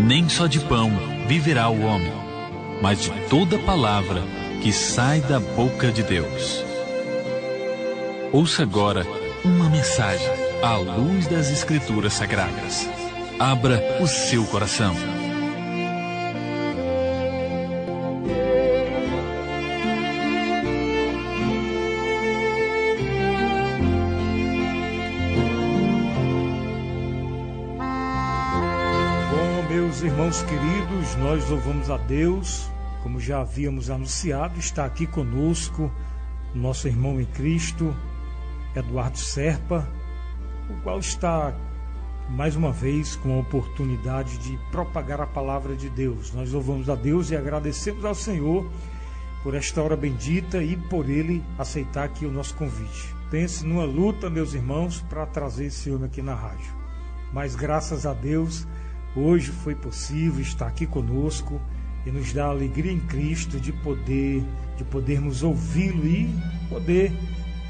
Nem só de pão viverá o homem, mas de toda palavra que sai da boca de Deus. Ouça agora uma mensagem à luz das Escrituras Sagradas. Abra o seu coração. Meus irmãos queridos, nós louvamos a Deus, como já havíamos anunciado. Está aqui conosco nosso irmão em Cristo, Eduardo Serpa, o qual está mais uma vez com a oportunidade de propagar a palavra de Deus. Nós louvamos a Deus e agradecemos ao Senhor por esta hora bendita e por Ele aceitar aqui o nosso convite. Pense numa luta, meus irmãos, para trazer esse homem aqui na rádio, mas graças a Deus hoje foi possível estar aqui conosco e nos dá alegria em Cristo de podermos ouvi-lo e poder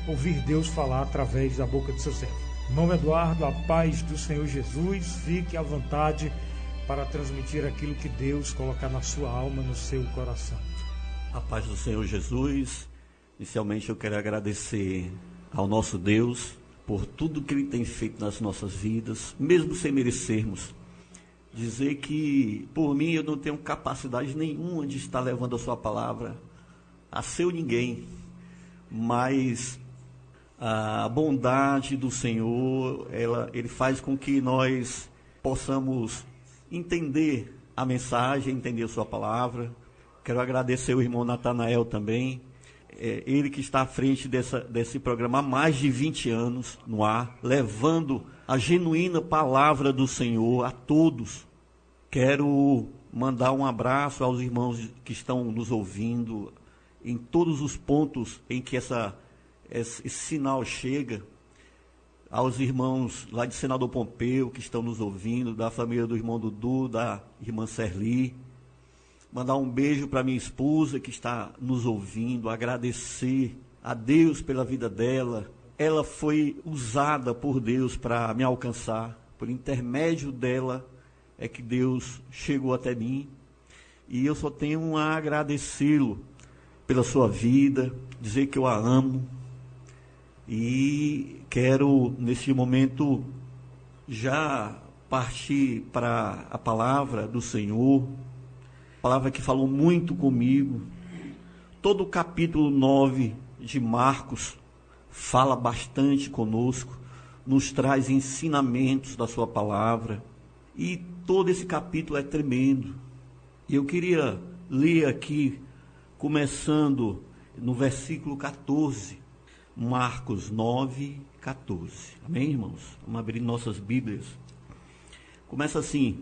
ouvir Deus falar através da boca de seu servo. Irmão Eduardo, a paz do Senhor Jesus, fique à vontade para transmitir aquilo que Deus colocar na sua alma, no seu coração. A paz do Senhor Jesus. Inicialmente eu quero agradecer ao nosso Deus por tudo que Ele tem feito nas nossas vidas, mesmo sem merecermos. Dizer que, por mim, eu não tenho capacidade nenhuma de estar levando a sua palavra a seu ninguém, mas a bondade do Senhor, Ele faz com que nós possamos entender a mensagem, entender a sua palavra. Quero agradecer o irmão Natanael também, ele que está à frente desse programa há mais de 20 anos no ar, levando a genuína palavra do Senhor a todos. Quero mandar um abraço aos irmãos que estão nos ouvindo em todos os pontos em que esse sinal chega, aos irmãos lá de Senador Pompeu que estão nos ouvindo, da família do irmão Dudu, da irmã Serli. Mandar um beijo para minha esposa que está nos ouvindo, agradecer a Deus pela vida dela. Ela foi usada por Deus para me alcançar. Por intermédio dela é que Deus chegou até mim. E eu só tenho a agradecê-lo pela sua vida, dizer que eu a amo. E quero, neste momento, já partir para a palavra do Senhor. Palavra que falou muito comigo. Todo o capítulo 9 de Marcos fala bastante conosco, nos traz ensinamentos da sua palavra, e todo esse capítulo é tremendo. E eu queria ler aqui, começando no versículo 14, Marcos 9, 14. Amém, irmãos? Vamos abrir nossas Bíblias. Começa assim: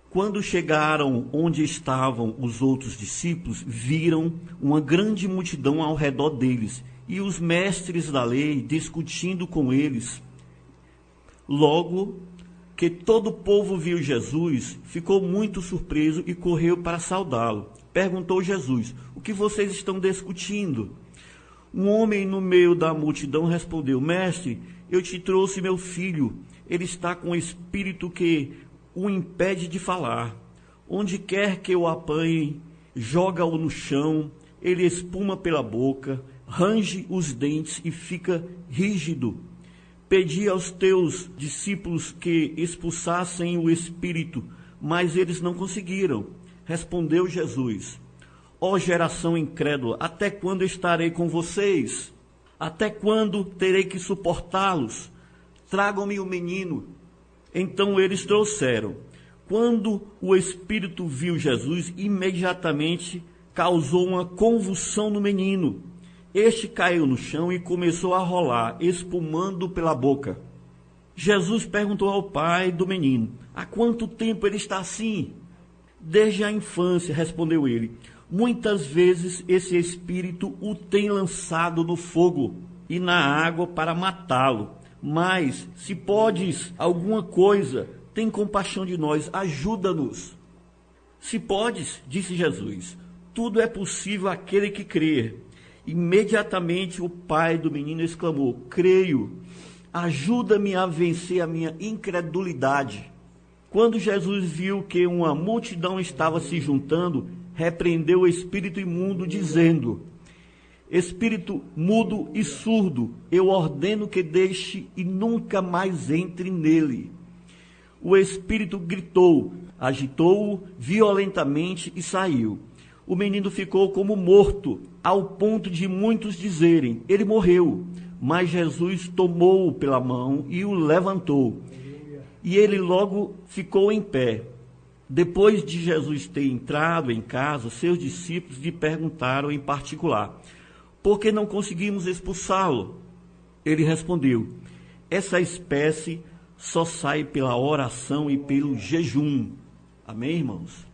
quando chegaram onde estavam os outros discípulos, viram uma grande multidão ao redor deles, e os mestres da lei discutindo com eles. Logo que todo o povo viu Jesus, ficou muito surpreso e correu para saudá-lo. Perguntou Jesus: o que vocês estão discutindo? Um homem no meio da multidão respondeu: mestre, eu te trouxe meu filho. Ele está com um espírito que o impede de falar. Onde quer que o apanhe, joga-o no chão, ele espuma pela boca, range os dentes e fica rígido. Pedi aos teus discípulos que expulsassem o espírito, mas eles não conseguiram. Respondeu Jesus: ó geração incrédula, até quando estarei com vocês? Até quando terei que suportá-los? Tragam-me o menino. Então eles trouxeram. Quando o espírito viu Jesus, imediatamente causou uma convulsão no menino. Este caiu no chão e começou a rolar, espumando pela boca. Jesus perguntou ao pai do menino: há quanto tempo ele está assim? Desde a infância, respondeu ele. Muitas vezes esse espírito o tem lançado no fogo e na água para matá-lo. Mas, se podes alguma coisa, tem compaixão de nós, ajuda-nos. Se podes, disse Jesus, tudo é possível àquele que crê. Imediatamente o pai do menino exclamou: creio, ajuda-me a vencer a minha incredulidade. Quando Jesus viu que uma multidão estava se juntando, repreendeu o espírito imundo, dizendo: espírito mudo e surdo, eu ordeno que deixe e nunca mais entre nele. O espírito gritou, agitou-o violentamente e saiu. O menino ficou como morto, ao ponto de muitos dizerem: ele morreu. Mas Jesus tomou-o pela mão e o levantou. E ele logo ficou em pé. Depois de Jesus ter entrado em casa, seus discípulos lhe perguntaram em particular: por que não conseguimos expulsá-lo? Ele respondeu: essa espécie só sai pela oração e pelo jejum. Amém, irmãos?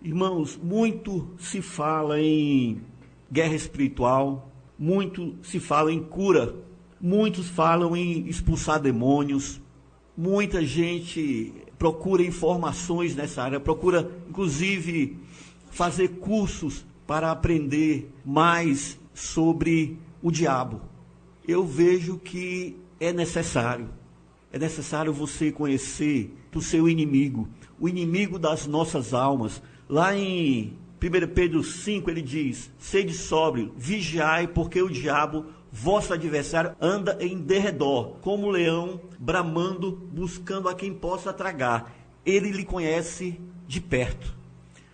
Irmãos, muito se fala em guerra espiritual, muito se fala em cura, muitos falam em expulsar demônios, muita gente procura informações nessa área, procura inclusive fazer cursos para aprender mais sobre o diabo. Eu vejo que é necessário você conhecer o seu inimigo, o inimigo das nossas almas. Lá em 1 Pedro 5 ele diz: sede sóbrio, vigiai, porque o diabo, vosso adversário, anda em derredor, como leão, bramando, buscando a quem possa tragar. Ele lhe conhece de perto.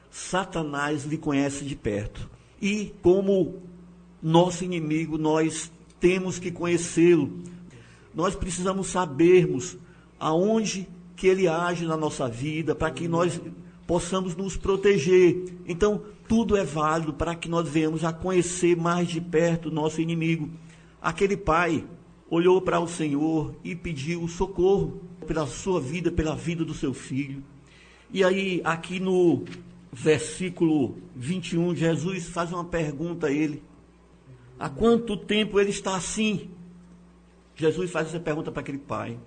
Satanás lhe conhece de perto. E como nosso inimigo, nós temos que conhecê-lo. Nós precisamos sabermos aonde que ele age na nossa vida, para que nós possamos nos proteger. Então, tudo é válido para que nós venhamos a conhecer mais de perto o nosso inimigo. Aquele pai olhou para o Senhor e pediu socorro pela sua vida, pela vida do seu filho. E aí, aqui no versículo 21, Jesus faz uma pergunta a ele: há quanto tempo ele está assim? Jesus faz essa pergunta para aquele pai.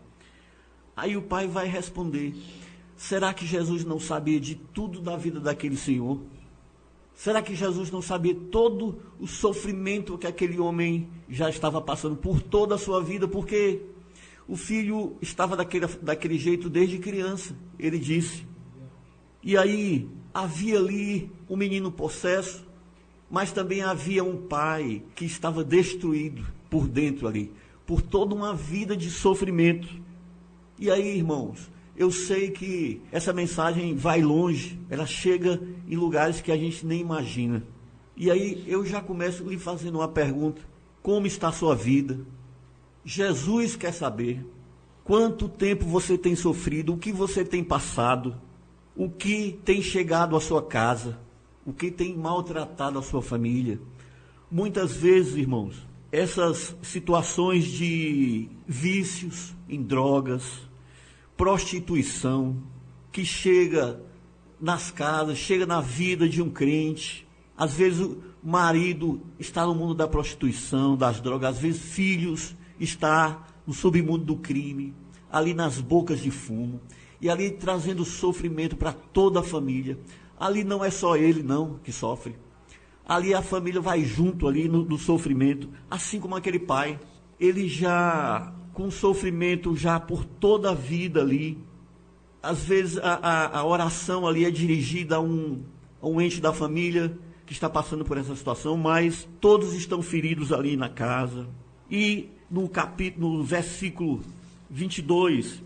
Aí o pai vai responder: será que Jesus não sabia de tudo da vida daquele senhor? Será que Jesus não sabia todo o sofrimento que aquele homem já estava passando por toda a sua vida? Porque o filho estava daquele jeito desde criança, ele disse. E aí havia ali um menino possesso, mas também havia um pai que estava destruído por dentro ali, por toda uma vida de sofrimento. E aí, irmãos, eu sei que essa mensagem vai longe, ela chega em lugares que a gente nem imagina. E aí eu já começo lhe fazendo uma pergunta: como está a sua vida? Jesus quer saber quanto tempo você tem sofrido, o que você tem passado, o que tem chegado à sua casa, o que tem maltratado a sua família. Muitas vezes, irmãos, essas situações de vícios em drogas, prostituição, que chega nas casas, chega na vida de um crente. Às vezes o marido está no mundo da prostituição, das drogas, às vezes filhos está no submundo do crime, ali nas bocas de fumo, e ali trazendo sofrimento para toda a família. Ali não é só ele não que sofre, ali a família vai junto ali no sofrimento, assim como aquele pai, ele já com sofrimento já por toda a vida ali. Às vezes a oração ali é dirigida a um ente da família que está passando por essa situação, mas todos estão feridos ali na casa. E no versículo 22,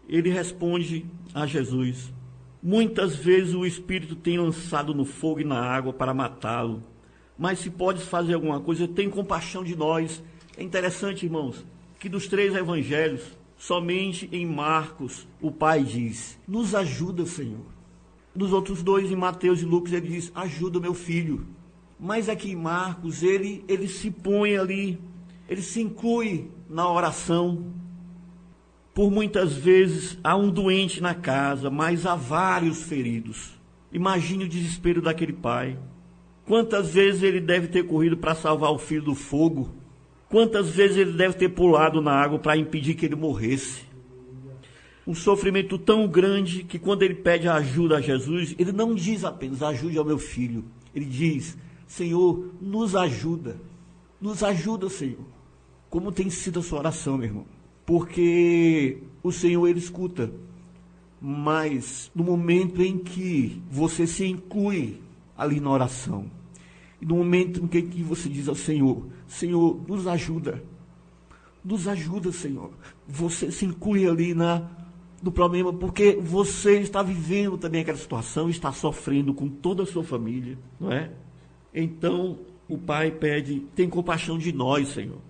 ele responde a Jesus: muitas vezes o Espírito tem lançado no fogo e na água para matá-lo, mas se podes fazer alguma coisa, tem compaixão de nós. É interessante, irmãos, que dos 3 evangelhos, somente em Marcos, o pai diz: nos ajuda, Senhor. Nos outros 2, em Mateus e Lucas, ele diz: ajuda meu filho. Mas aqui em Marcos, ele se põe ali, ele se inclui na oração. Por muitas vezes, há um doente na casa, mas há vários feridos. Imagine o desespero daquele pai. Quantas vezes ele deve ter corrido para salvar o filho do fogo? Quantas vezes ele deve ter pulado na água para impedir que ele morresse? Um sofrimento tão grande que quando ele pede ajuda a Jesus, ele não diz apenas: ajude ao meu filho. Ele diz: Senhor, nos ajuda. Nos ajuda, Senhor. Como tem sido a sua oração, meu irmão? Porque o Senhor, ele escuta. mas no momento em que você se inclui ali na oração, e no momento em que você diz ao Senhor, Senhor, nos ajuda, Senhor, você se inclui ali no problema, porque você está vivendo também aquela situação, está sofrendo com toda a sua família, não é? Então, o Pai pede, tem compaixão de nós, Senhor.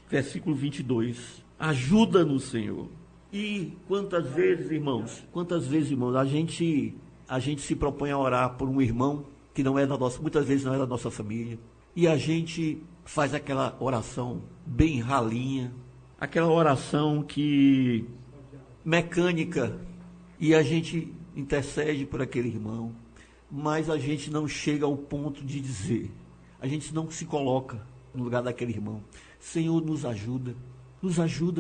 Versículo 22, ajuda-nos, Senhor. E quantas vezes, irmãos, a gente se propõe a orar por um irmão que não é da nossa, muitas vezes não é da nossa família, e a gente faz aquela oração bem ralinha, aquela oração que mecânica, e a gente intercede por aquele irmão, mas a gente não chega ao ponto de dizer, a gente não se coloca no lugar daquele irmão. Senhor, nos ajuda,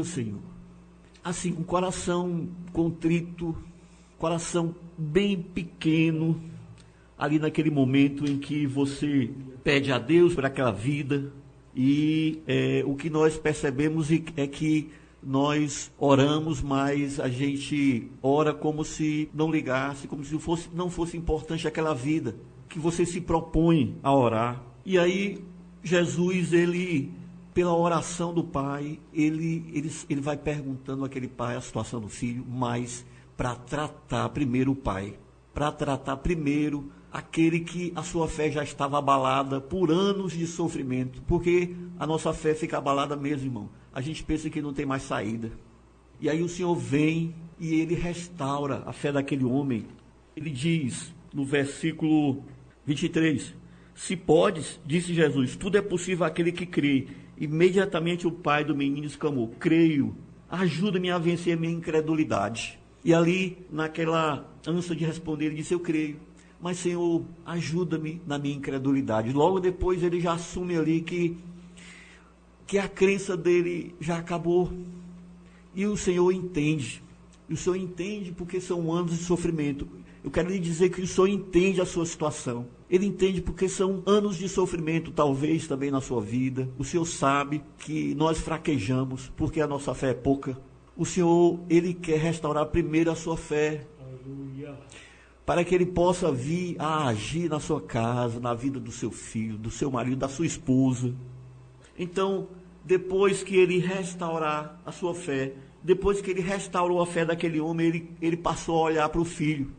Senhor. Assim, com o coração contrito, coração bem pequeno, ali naquele momento em que você pede a Deus por aquela vida, e o que nós percebemos é que nós oramos, mas a gente ora como se não ligasse, como se não fosse importante aquela vida que você se propõe a orar. E aí, Jesus, ele, pela oração do pai, ele vai perguntando àquele pai a situação do filho, mas para tratar primeiro o pai, para tratar primeiro aquele que a sua fé já estava abalada por anos de sofrimento, porque a nossa fé fica abalada mesmo, irmão. A gente pensa que não tem mais saída. E aí o Senhor vem e ele restaura a fé daquele homem. Ele diz no versículo 23, se podes, disse Jesus, tudo é possível àquele que crê. Imediatamente o pai do menino exclamou, creio, ajuda-me a vencer a minha incredulidade. E ali, naquela ânsia de responder, ele disse, eu creio, mas Senhor, ajuda-me na minha incredulidade. Logo depois ele já assume ali que a crença dele já acabou. E o Senhor entende. E o Senhor entende porque são anos de sofrimento. Eu quero lhe dizer que o Senhor entende a sua situação. Ele entende porque são anos de sofrimento, talvez também na sua vida. O Senhor sabe que nós fraquejamos porque a nossa fé é pouca. O Senhor, ele quer restaurar primeiro a sua fé. Aleluia. Para que ele possa vir a agir na sua casa, na vida do seu filho, do seu marido, da sua esposa. Então, depois que ele restaurar a sua fé, depois que ele restaurou a fé daquele homem, ele passou a olhar para o filho.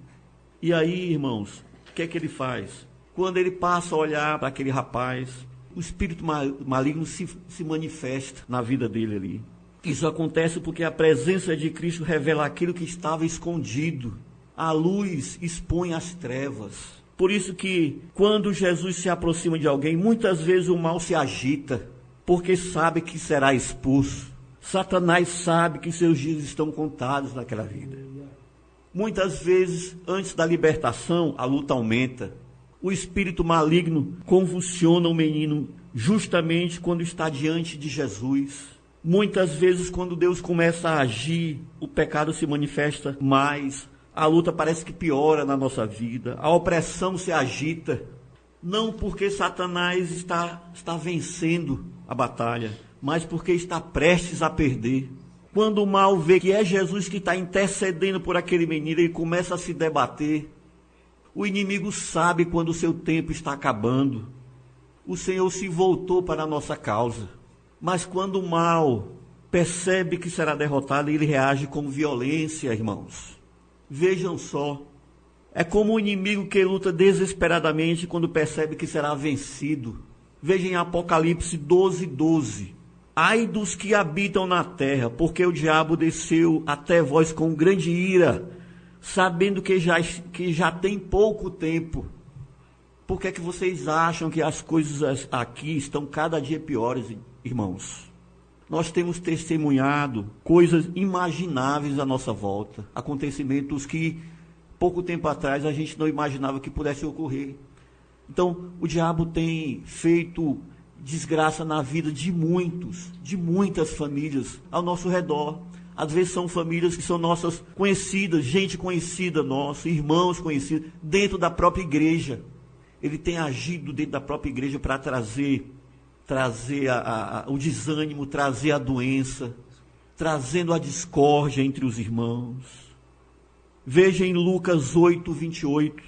E aí, irmãos, o que é que ele faz? Quando ele passa a olhar para aquele rapaz, o espírito maligno se manifesta na vida dele ali. Isso acontece porque a presença de Cristo revela aquilo que estava escondido. A luz expõe as trevas. Por isso que quando Jesus se aproxima de alguém, muitas vezes o mal se agita, porque sabe que será expulso. Satanás sabe que seus dias estão contados naquela vida. Muitas vezes, antes da libertação, a luta aumenta. O espírito maligno convulsiona o menino justamente quando está diante de Jesus. Muitas vezes, quando Deus começa a agir, o pecado se manifesta mais. A luta parece que piora na nossa vida. A opressão se agita. Não porque Satanás está vencendo a batalha, mas porque está prestes a perder. Quando o mal vê que é Jesus que está intercedendo por aquele menino, ele começa a se debater. O inimigo sabe quando o seu tempo está acabando. O Senhor se voltou para a nossa causa. Mas quando o mal percebe que será derrotado, ele reage com violência, irmãos. Vejam só. É como o inimigo que luta desesperadamente quando percebe que será vencido. Veja em Apocalipse 12:12. Ai dos que habitam na terra, porque o diabo desceu até vós com grande ira, sabendo que já tem pouco tempo. Por que é que vocês acham que as coisas aqui estão cada dia piores, irmãos? Nós temos testemunhado coisas imagináveis à nossa volta, acontecimentos que pouco tempo atrás a gente não imaginava que pudessem ocorrer. Então, o diabo tem feito desgraça na vida de muitas famílias ao nosso redor. Às vezes são famílias que são nossas conhecidas, gente conhecida nossa, irmãos conhecidos, dentro da própria igreja. Ele tem agido dentro da própria igreja para trazer o desânimo, trazer a doença, trazendo a discórdia entre os irmãos. Veja em Lucas 8, 28,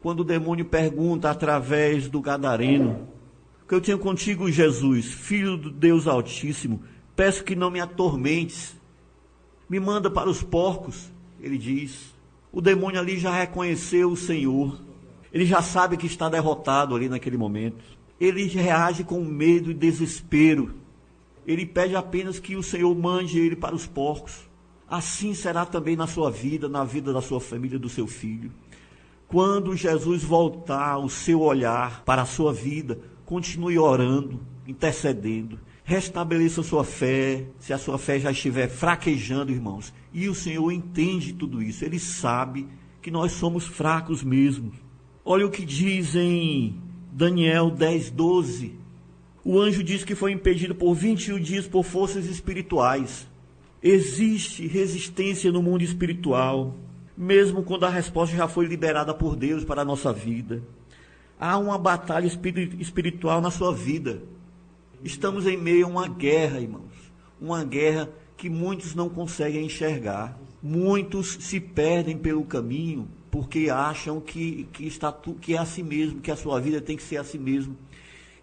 quando o demônio pergunta através do gadareno: o que eu tenho contigo, Jesus, filho do Deus Altíssimo? Peço que não me atormentes, me manda para os porcos. Ele diz. O demônio ali já reconheceu o Senhor, ele já sabe que está derrotado ali naquele momento. Ele reage com medo e desespero. Ele pede apenas que o Senhor mande ele para os porcos. Assim será também na sua vida, na vida da sua família, do seu filho. Quando Jesus voltar o seu olhar para a sua vida, continue orando, intercedendo. Restabeleça a sua fé, se a sua fé já estiver fraquejando, irmãos. E o Senhor entende tudo isso, Ele sabe que nós somos fracos mesmo. Olha o que diz em Daniel 10, 12. O anjo diz que foi impedido por 21 dias por forças espirituais. Existe resistência no mundo espiritual, mesmo quando a resposta já foi liberada por Deus para a nossa vida. Há uma batalha espiritual na sua vida. Estamos em meio a uma guerra, irmãos. Uma guerra que muitos não conseguem enxergar. Muitos se perdem pelo caminho porque acham que é assim mesmo, que a sua vida tem que ser assim mesmo,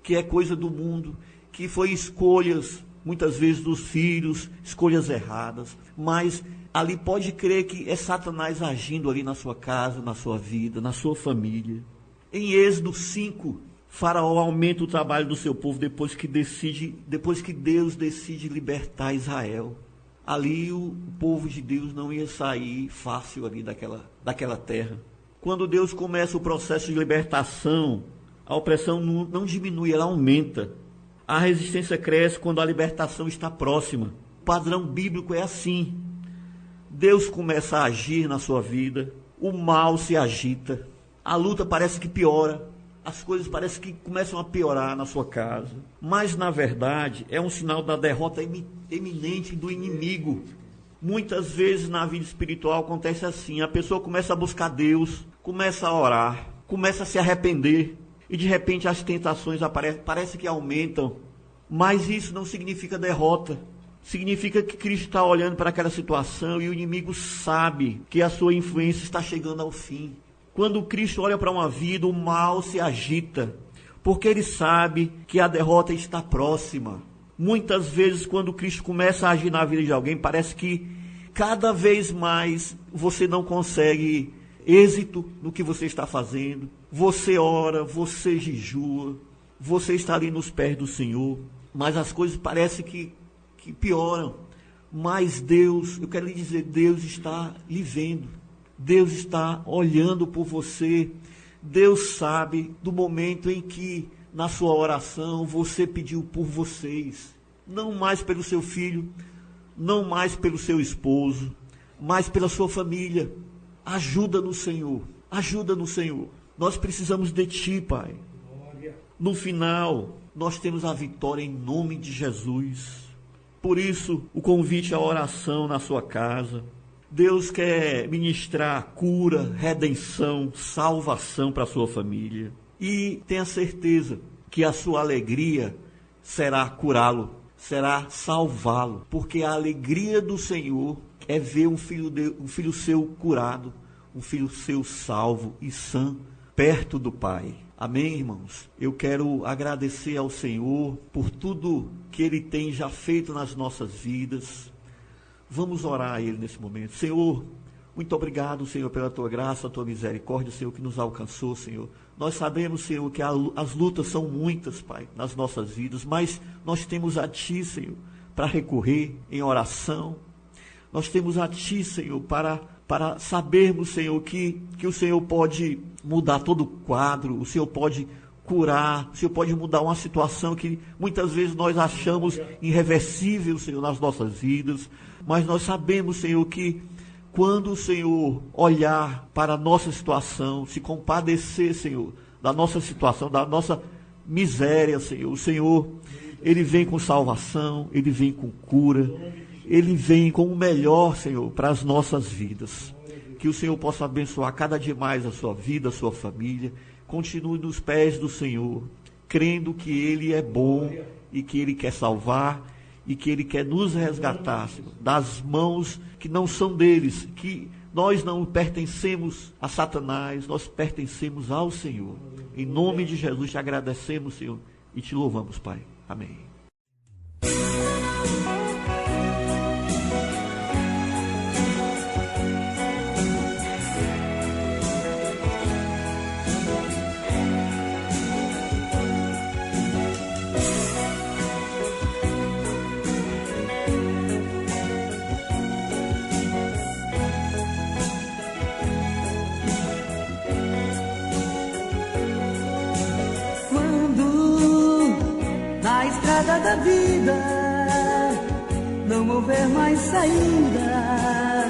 que é coisa do mundo, que foi escolhas, muitas vezes dos filhos, escolhas erradas. Mas ali pode crer que é Satanás agindo ali na sua casa, na sua vida, na sua família. Em Êxodo 5, Faraó aumenta o trabalho do seu povo depois que Deus decide libertar Israel. Ali o povo de Deus não ia sair fácil ali daquela terra. Quando Deus começa o processo de libertação, a opressão não diminui, ela aumenta. A resistência cresce quando a libertação está próxima. O padrão bíblico é assim. Deus começa a agir na sua vida, o mal se agita, a luta parece que piora, as coisas parecem que começam a piorar na sua casa. Mas, na verdade, é um sinal da derrota eminente do inimigo. Muitas vezes na vida espiritual acontece assim, a pessoa começa a buscar Deus, começa a orar, começa a se arrepender, e de repente as tentações parece que aumentam. Mas isso não significa derrota. Significa que Cristo está olhando para aquela situação e o inimigo sabe que a sua influência está chegando ao fim. Quando Cristo olha para uma vida, o mal se agita, porque ele sabe que a derrota está próxima. Muitas vezes, quando Cristo começa a agir na vida de alguém, parece que cada vez mais você não consegue êxito no que você está fazendo. Você ora, você jejua, você está ali nos pés do Senhor, mas as coisas parecem que pioram. Mas Deus, eu quero lhe dizer, Deus está lhe vendo. Deus está olhando por você. Deus sabe do momento em que, na sua oração, você pediu por vocês. Não mais pelo seu filho, não mais pelo seu esposo, mas pela sua família. Ajuda no Senhor, ajuda no Senhor. Nós precisamos de Ti, Pai. No final, nós temos a vitória em nome de Jesus. Por isso, o convite à oração na sua casa. Deus quer ministrar cura, redenção, salvação para a sua família. E tenha certeza que a sua alegria será curá-lo, será salvá-lo. Porque a alegria do Senhor é ver um filho seu curado, um filho seu salvo e sã, perto do Pai. Amém, irmãos? Eu quero agradecer ao Senhor por tudo que Ele tem já feito nas nossas vidas. Vamos orar a Ele nesse momento. Senhor, muito obrigado, Senhor, pela Tua graça, a Tua misericórdia, Senhor, que nos alcançou, Senhor. Nós sabemos, Senhor, que as lutas são muitas, Pai, nas nossas vidas, mas nós temos a Ti, Senhor, para recorrer em oração. Nós temos a Ti, Senhor, para sabermos, Senhor, que o Senhor pode mudar todo o quadro, o Senhor pode curar, o Senhor pode mudar uma situação que muitas vezes nós achamos irreversível, Senhor, nas nossas vidas. Mas nós sabemos, Senhor, que quando o Senhor olhar para a nossa situação, se compadecer, Senhor, da nossa situação, da nossa miséria, Senhor, o Senhor, Ele vem com salvação, Ele vem com cura, Ele vem com o melhor, Senhor, para as nossas vidas. Que o Senhor possa abençoar cada dia mais a sua vida, a sua família. Continue nos pés do Senhor, crendo que Ele é bom e que Ele quer salvar e que Ele quer nos resgatar, Senhor, das mãos que não são deles, que Nós não pertencemos a Satanás, nós pertencemos ao Senhor. Em nome de Jesus te agradecemos, Senhor, e te louvamos, Pai. Amém. Da vida não houver mais saída,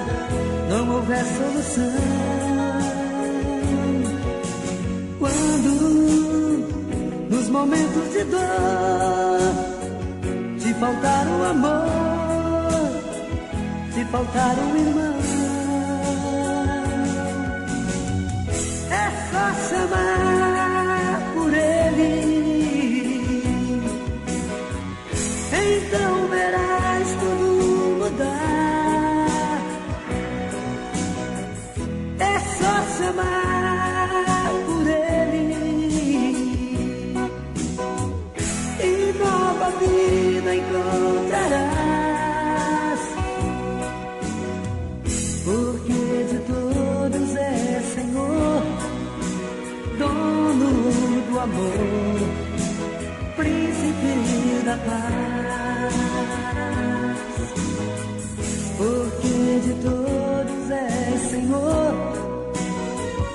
não houver solução. Quando nos momentos de dor te faltar o amor, te faltar um irmão, é só chamar por ele. Então verás tudo mudar. É só chamar por ele e nova vida encontrarás. Porque de todos é Senhor, dono do amor, príncipe da paz. Porque de todos é Senhor,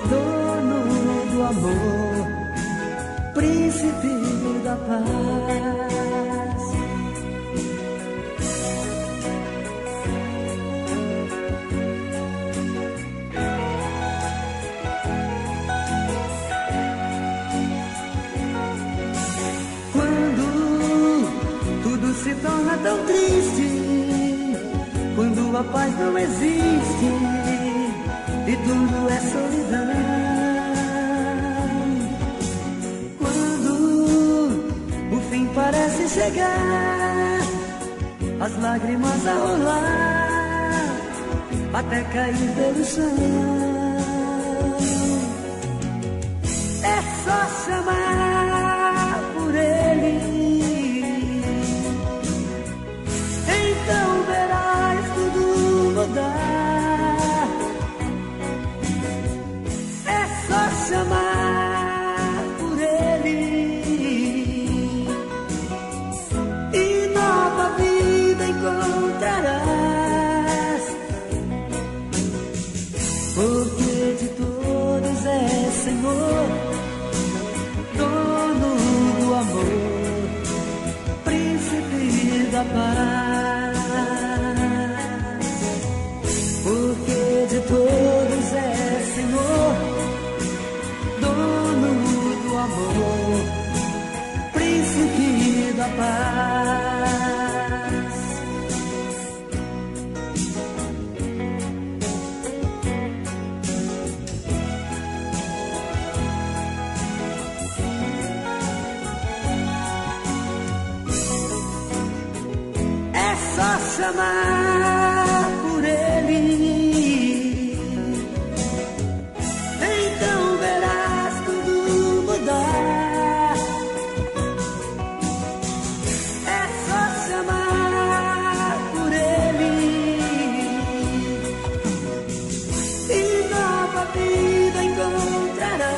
dono do amor, príncipe da paz. Se torna tão triste quando a paz não existe e tudo é solidão. Quando o fim parece chegar, as lágrimas a rolar até cair pelo chão, é só chamar por ele. Então verás tudo mudar. É só chamar por ele e nova vida encontrarás. Porque de todos é Senhor, dono do amor, príncipe da paz. Porque de todos é Senhor, dono do amor, príncipe da paz. É só chamar por ele. Então verás tudo mudar. É só chamar por ele e nova vida encontrarás.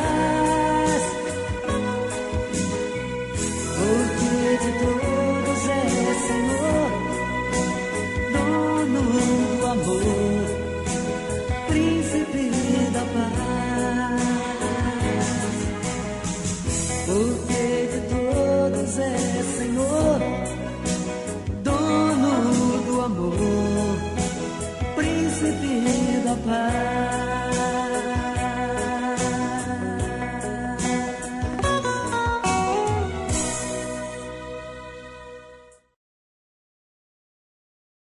Porque de todos é Senhor, dono do amor, príncipe da paz. Porque de todos é Senhor, dono do amor, príncipe da paz.